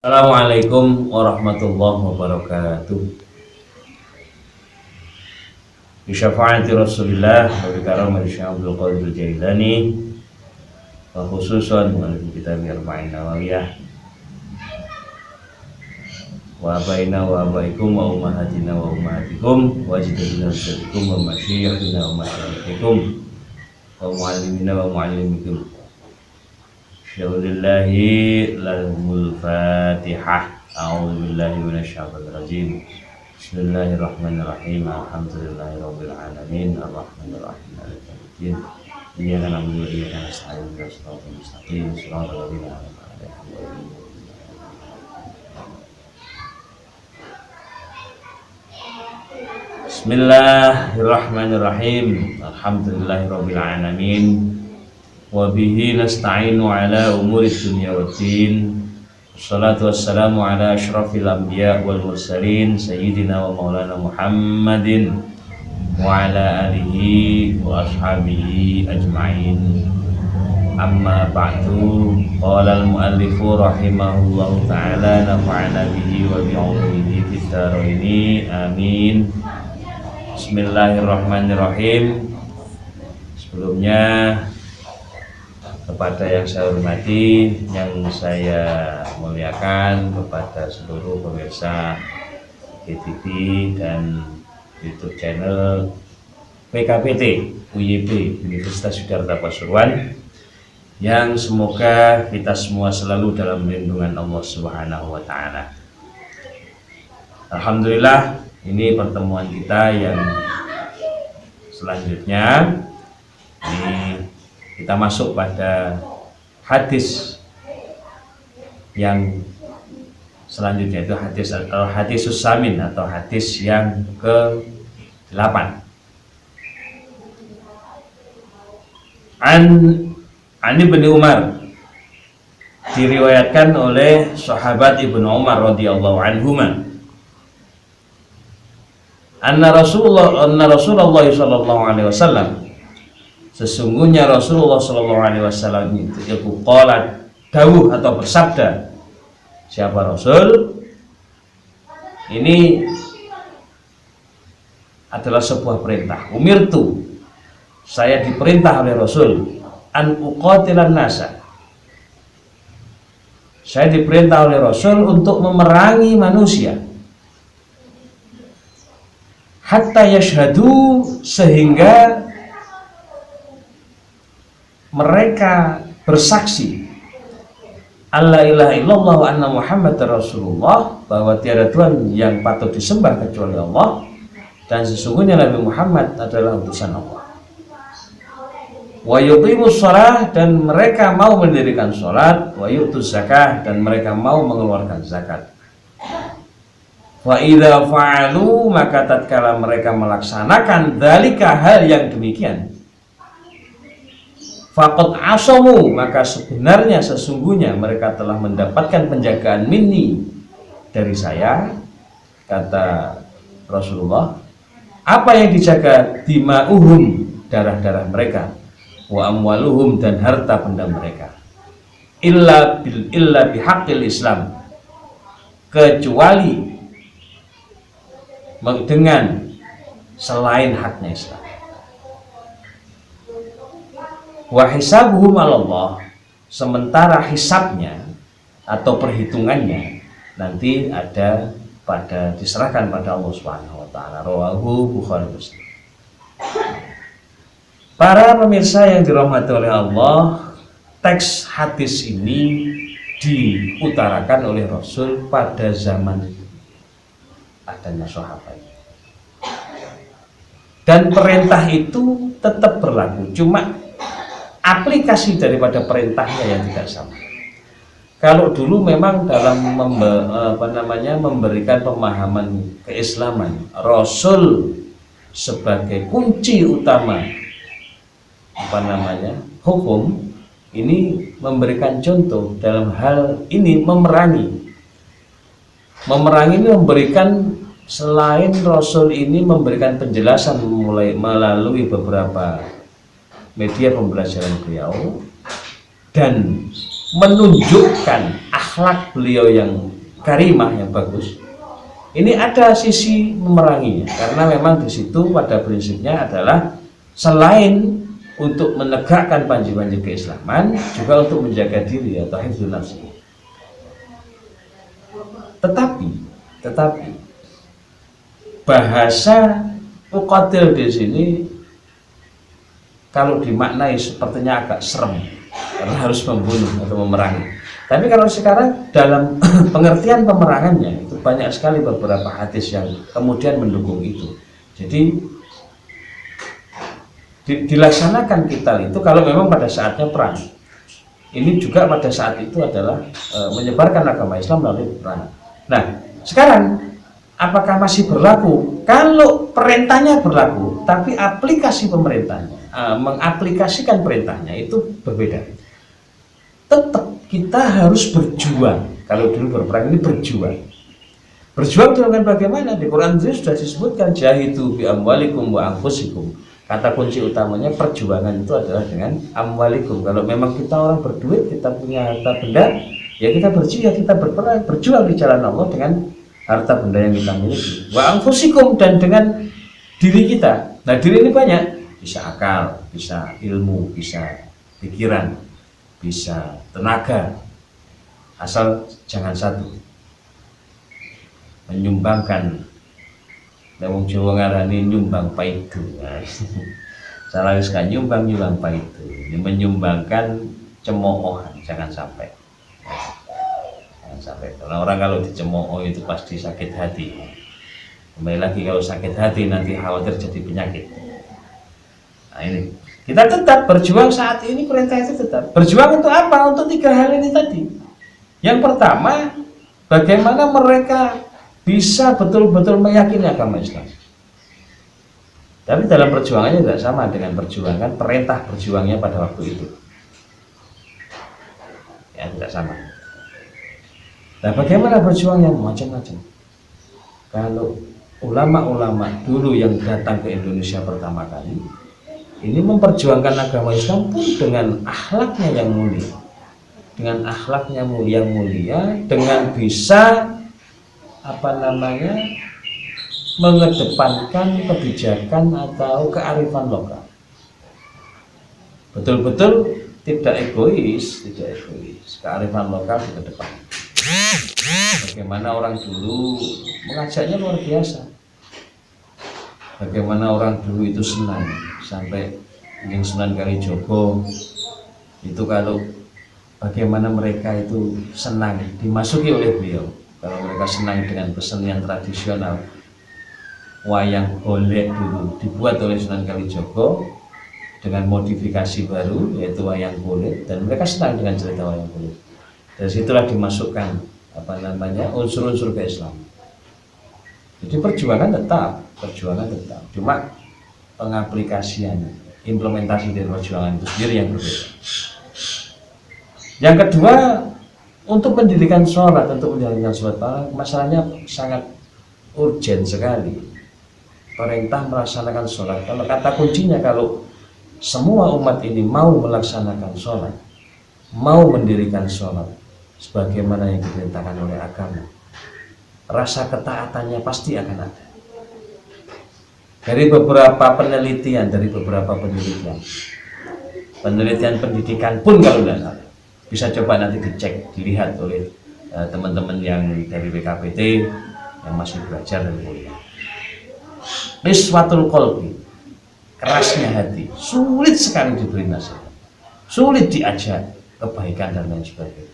Assalamualaikum warahmatullahi wabarakatuh. Bi syafaati Rasulillah wa bi karamati Syekh Abdul Qadir Jailani wa khususan melalui kitab Arba'in Nawawiyah wa baina wa baikum wa ummahatina wa ummahatikum wa ajdadina wa ajdadikum wa masyayikhina wa masyayikhtikum wa muallimina wa muallimikum. Syaulillahi lahumul fatihah. A'udzubillahi minasyaitonir rajim. Bismillahirrahmanirrahim. Alhamdulillahi rabbil alamin. Arrahmanir rahim. Maliki yaumiddin. Iyyaka na'budu wa iyyaka nasta'in. Ihdinas siratal mustaqim. Shiratal ladzina an'amta 'alaihim. Bismillahirrahmanirrahim. Alhamdulillahi rabbil alamin. Wa bihi nasta'inu ala umuri dunya waddin. Wassalatu wassalamu ala asyrafil anbiya wal mursalin sayyidina wa maulana Muhammadin wa ala alihi wa ashabihi ajma'in. Amma ba'du. Qala al-muallifu rahimahullahu ta'ala, nafa'ana bihi wa bi'ulumihi fid dharaini amin. Bismillahirrahmanirrahim. Sebelumnya, kepada yang saya hormati, yang saya muliakan, kepada seluruh pemirsa GTV dan YouTube channel PKPT UYB Universitas Sidarta Pasuruan, yang semoga kita semua selalu dalam lindungan Allah Subhanahu wa Ta'ala. Alhamdulillah, ini pertemuan kita yang selanjutnya. Ini kita masuk pada hadis yang selanjutnya, itu hadis samin atau hadis yang ke-8. An Ibnu Umar, diriwayatkan oleh sahabat Ibnu Umar radhiyallahu anhuma, anna Rasulullah sallallahu alaihi wasallam, sesungguhnya Rasulullah sallallahu alaihi wasallam itu qala, dawuh atau bersabda. Siapa Rasul? Ini adalah sebuah perintah. Umirtu, saya diperintah oleh Rasul, an uqatilan nasa, saya diperintah oleh Rasul untuk memerangi manusia, hatta yashhadu, sehingga mereka bersaksi alla ilaha illallah wa anna muhammadar rasulullah, bahwa tiada Tuhan yang patut disembah kecuali Allah, dan sesungguhnya Nabi Muhammad adalah utusan Allah. Wa yuqimus shalah, dan mereka mau mendirikan salat, wa yu'tuz zakah, dan mereka mau mengeluarkan zakat. Wa idza fa'alu, maka tatkala mereka melaksanakan dzalika, hal yang demikian, faqad asamu, maka sebenarnya sesungguhnya mereka telah mendapatkan penjagaan minni, dari saya, kata Rasulullah. Apa yang dijaga? Dima'uhum, darah-darah mereka, wa amwaluhum, dan harta benda mereka, illa bihaqqil Islam, kecuali dengan selain haknya Islam. Wa hisabuhum 'alallah, sementara hisabnya atau perhitungannya nanti ada diserahkan pada Allah Subhanahu wa Ta'ala. Rawahu Bukhari Muslim. Para pemirsa yang dirahmati oleh Allah, teks hadis ini diutarakan oleh Rasul pada zaman adanya sahabat, dan perintah itu tetap berlaku, cuma aplikasi daripada perintahnya yang tidak sama. Kalau dulu memang dalam memberikan pemahaman keislaman, Rasul sebagai kunci utama hukum ini memberikan contoh dalam hal ini memerangi ini, memberikan, selain Rasul ini memberikan penjelasan melalui beberapa media pembelajaran beliau, dan menunjukkan akhlak akhlak beliau yang karimah, yang bagus, ini ada sisi memeranginya, karena memang di situ pada prinsipnya adalah selain untuk menegakkan panji-panji keislaman, juga untuk menjaga diri atau hifdzun nafsi. Tetapi bahasa uqatil di sini kalau dimaknai sepertinya agak serem, karena harus membunuh atau memerangi. Tapi kalau sekarang dalam pengertian pemerangannya itu banyak sekali beberapa hadis yang kemudian mendukung itu. Jadi dilaksanakan qital itu kalau memang pada saatnya perang. Ini juga pada saat itu adalah menyebarkan agama Islam melalui perang. Nah, sekarang apakah masih berlaku? Kalau perintahnya berlaku, tapi aplikasi pemerintahnya, mengaplikasikan perintahnya itu berbeda. Tetap kita harus berjuang. Kalau dulu berperang ini berjuang. Berjuang dengan bagaimana? Di Quran itu sudah disebutkan jahidu bi amwalikum wa anfusikum. Kata kunci utamanya perjuangan itu adalah dengan amwalikum. Kalau memang kita orang berduit, kita punya harta benda, ya kita berjihad, kita berperang, berjuang di jalan Allah dengan harta benda yang kita miliki. Wa anfusikum, dan dengan diri kita. Nah, diri ini banyak, bisa akal, bisa ilmu, bisa pikiran, bisa tenaga, asal jangan satu, menyumbangkan. Wong Jawa ngarani nyumbang paidu. Salah wis kan nyumbang paidu. Ini menyumbangkan cemoohan, jangan sampai. Jangan sampai. Karena orang kalau dicemooh itu pasti sakit hati. Kembali lagi, kalau sakit hati nanti khawatir jadi penyakit. Nah, ini kita tetap berjuang saat ini, perintah itu tetap. Berjuang untuk apa? Untuk 3 hal ini tadi. Yang pertama, bagaimana mereka bisa betul-betul meyakini agama Islam. Tapi dalam perjuangannya tidak sama dengan perjuangan perintah berjuangnya pada waktu itu. Ya, tidak sama. Nah, bagaimana berjuangnya? Macam-macam. Kalau ulama-ulama dulu yang datang ke Indonesia pertama kali, ini memperjuangkan agama Islam pun dengan akhlaknya yang mulia. Dengan akhlaknya yang mulia, dengan bisa mengedepankan kebijakan atau kearifan lokal. Betul-betul tidak egois, kearifan lokal di depan. Bagaimana orang dulu mengajaknya luar biasa. Bagaimana orang dulu itu senang, sampai yang Sunan Kalijogo itu, kalau bagaimana mereka itu senang dimasuki oleh beliau. Kalau mereka senang dengan kesenian tradisional, wayang golek dulu dibuat oleh Sunan Kalijogo dengan modifikasi baru, yaitu wayang golek, dan mereka senang dengan cerita wayang golek. Dari situlah dimasukkan unsur-unsur keislaman. Jadi perjuangan tetap, cuma pengaplikasian, implementasi dari perjuangan itu sendiri yang berbeda. Yang kedua, untuk mendirikan sholat, masalahnya sangat urgent sekali. Perintah melaksanakan sholat. Kalau kata kuncinya, kalau semua umat ini mau melaksanakan sholat, mau mendirikan sholat sebagaimana yang diperintahkan oleh agama, rasa ketaatannya pasti akan ada. Dari beberapa penelitian, penelitian pendidikan pun kalau tidak salah, bisa coba nanti dicek, dilihat oleh teman-teman yang dari BKPT yang masih belajar dan kuliah. Qiswatul qalbi, kerasnya hati, sulit sekali diberi nasihat, sulit diajak kebaikan dan lain sebagainya.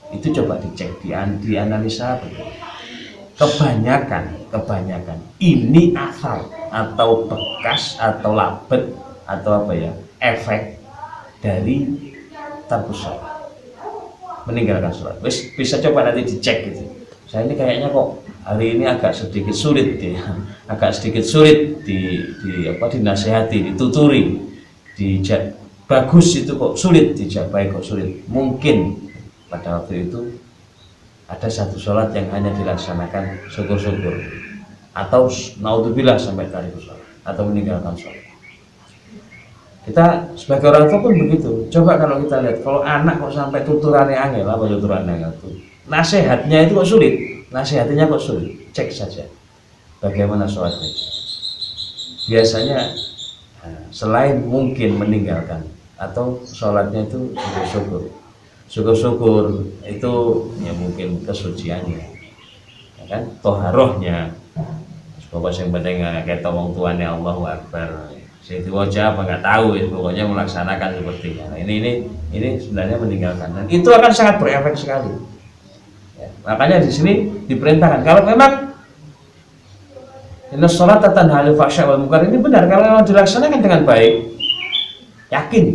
Itu coba dicek, dianalisa betul. Kebanyakan ini asal atau bekas atau labet atau efek dari tarkus sholat, meninggalkan sholat. Bisa coba nanti dicek gitu. Saya ini kayaknya kok hari ini agak sedikit sulit dinasehati, dituturi, bagus itu kok sulit, baik kok sulit. Mungkin pada waktu itu ada satu sholat yang hanya dilaksanakan syukur-syukur, atau naudzubillah sampai tarkus sholat atau meninggalkan sholat. Kita sebagai orang tua pun begitu. Coba kalau kita lihat, kalau anak kok sampai tuturannya angel, apa tuturannya itu? Nasihatnya itu kok sulit, nasihatnya kok sulit. Cek saja bagaimana sholatnya. Biasanya selain mungkin meninggalkan atau sholatnya itu syukur-syukur itu ya mungkin kesuciannya, ya kan, toharohnya. Pokoknya yang penting kayak wong tuane Allahu Akbar. Saya diwajah apa nggak tahu ya, pokoknya melaksanakan seperti ini. Ini sebenarnya meninggalkan, dan itu akan sangat berefek sekali. Ya, makanya di sini diperintahkan kalau memang inna sholata tanha 'anil fahsya'i wal munkar ini benar, kalau memang dilaksanakan dengan baik, yakin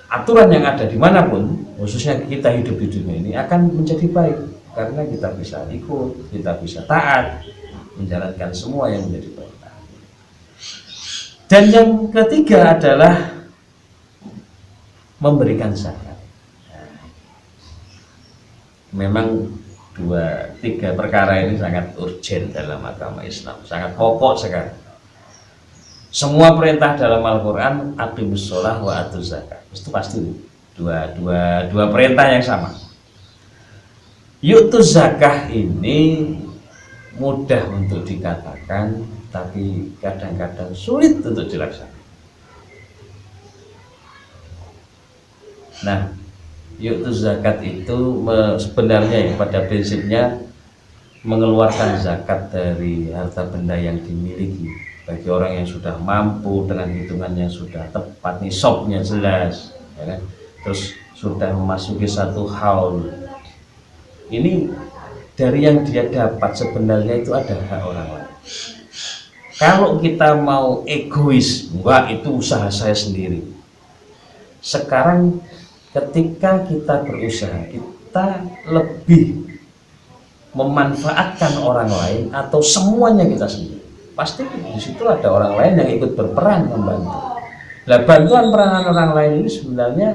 aturan yang ada dimanapun, khususnya kita hidup di dunia ini akan menjadi baik karena kita bisa ikut, kita bisa taat, menjalankan semua yang menjadi perintah. Dan yang ketiga adalah memberikan zakat. Memang tiga perkara ini sangat urgent dalam agama Islam, sangat pokok sekali. Semua perintah dalam Al-Quran, aqimus sholah wa atuz zakat, itu pasti dua perintah yang sama. Yu'tuz zakah ini mudah untuk dikatakan, tapi kadang-kadang sulit untuk dilaksanakan. Nah, yu'tuz zakat itu sebenarnya ya, pada prinsipnya mengeluarkan zakat dari harta benda yang dimiliki bagi orang yang sudah mampu dengan hitungan yang sudah tepat, nisabnya jelas, ya kan? Terus sudah memasuki satu haul. Ini dari yang dia dapat sebenarnya itu ada hak orang lain. Kalau kita mau egois, wah itu usaha saya sendiri. Sekarang ketika kita berusaha, kita lebih memanfaatkan orang lain atau semuanya kita sendiri. Pasti di situ ada orang lain yang ikut berperan membantu. Nah, bantuan peranan orang lain ini sebenarnya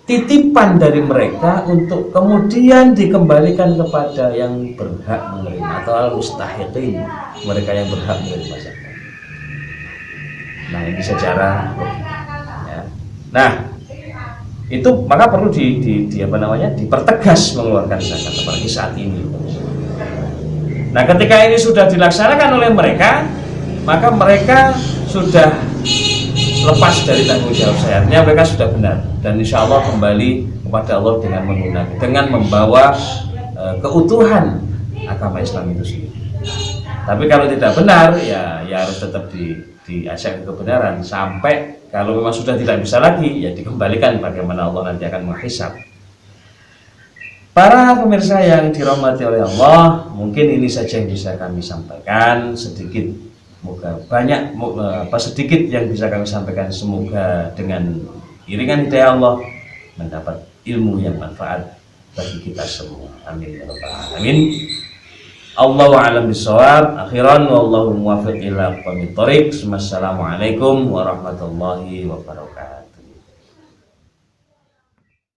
titipan dari mereka untuk kemudian dikembalikan kepada yang berhak menerima atau al-mustahiqin, mereka yang berhak menerima zakat. Nah, ini secara ya. Nah, itu maka perlu dipertegas mengeluarkan zakat apalagi saat ini. Nah, ketika ini sudah dilaksanakan oleh mereka, maka mereka sudah lepas dari tanggung jawab saya, artinya mereka sudah benar dan insya Allah kembali kepada Allah dengan membawa keutuhan agama Islam itu sendiri. Tapi kalau tidak benar ya harus tetap diajak ke kebenaran sampai kalau memang sudah tidak bisa lagi ya dikembalikan bagaimana Allah nanti akan menghisab. Para pemirsa yang dirahmati oleh Allah, mungkin ini saja yang bisa kami sampaikan sedikit. Semoga banyak sedikit yang bisa kami sampaikan, semoga dengan iringan hidayah Allah mendapat ilmu yang manfaat bagi kita semua. Amin ya rabbal alamin. Allahu a'lam bishawab. Akhiran wallahu muwaffiq ila aqwamit thoriq. Wassalamualaikum warahmatullahi wabarakatuh.